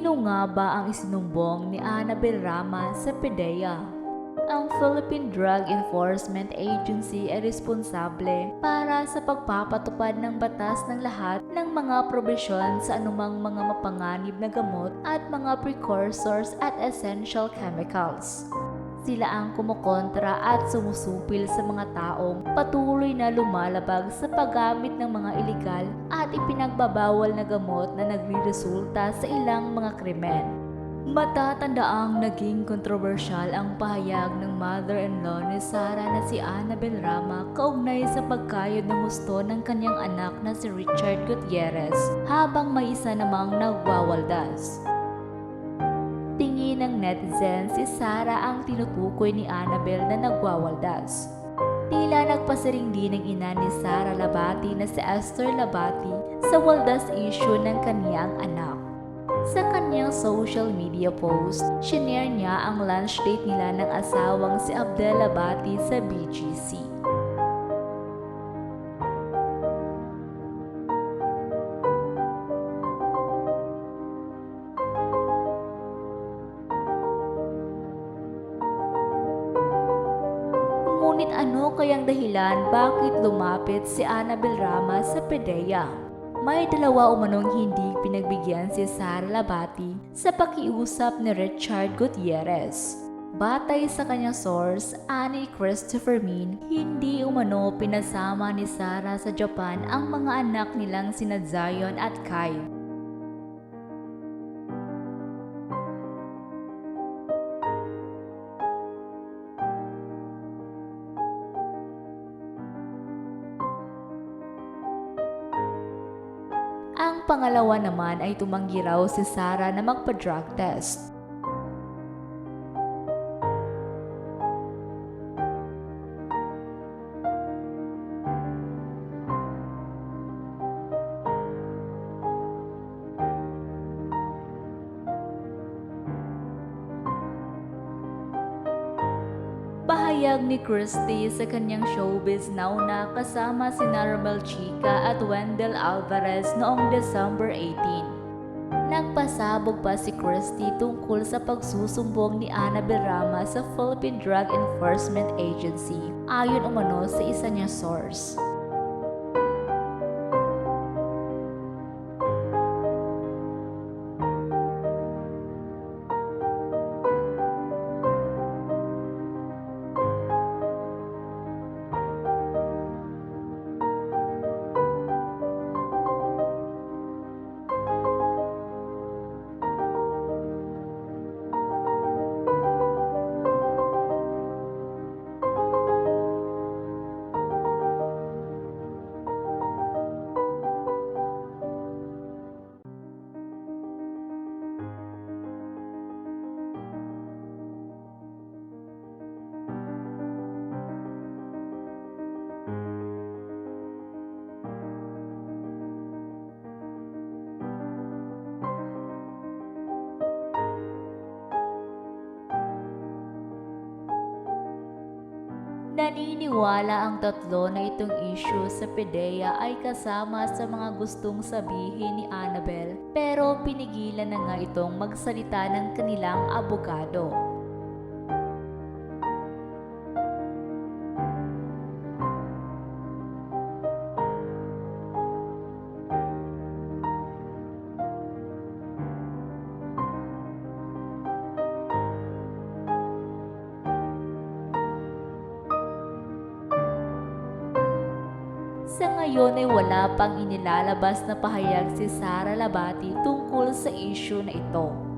Sino nga ba ang isinumbong ni Annabel Rama sa PDEA? Ang Philippine Drug Enforcement Agency ay responsable para sa pagpapatupad ng batas ng lahat ng mga probisyon sa anumang mga mapanganib na gamot at mga precursors at essential chemicals. Sila ang kumukontra at sumusupil sa mga taong patuloy na lumalabag sa paggamit ng mga ilegal at ipinagbabawal na gamot na nagriresulta sa ilang mga krimen. Matatandaang naging kontrobersyal ang pahayag ng mother-in-law ni Sara na si Annabel Rama kaugnay sa pagkayod ng husto ng kanyang anak na si Richard Gutierrez habang may isa namang nagwawaldas. Tingin ng netizen, si Sara ang tinutukoy ni Annabel na nagwawaldas. Tila nagpasiring din ng ina ni Sara Labati na si Esther Labati sa waldas issue ng kaniyang anak. Sa kanyang social media post, shinare niya ang lunch date nila ng asawang si Abdel Labati sa BGC. Ngunit ano kayang dahilan bakit lumapit si Annabel Rama sa PDEA? May dalawa umanong hindi pinagbigyan si Sara Labati sa pakiusap ni Richard Gutierrez. Batay sa kanyang source, ani Christopher Min, hindi umano pinasama ni Sara sa Japan ang mga anak nilang sina Zion at Kai. Ang pangalawa naman ay tumanggi raw si Sara na magpa-drug test. Pahayag ni Christy sa kanyang Showbiz Now na kasama si Narmel Chica at Wendell Alvarez noong December 18. Nagpasabog pa si Christy tungkol sa pagsusumbong ni Annabel Rama sa Philippine Drug Enforcement Agency, ayon umano sa isa niyang source. Naniniwala ang tatlo na itong issue sa PDEA ay kasama sa mga gustong sabihin ni Annabel, pero pinigilan na nga itong magsalita ng kanilang abogado. Sa ngayon ay wala pang inilalabas na pahayag si Sara Labati tungkol sa issue na ito.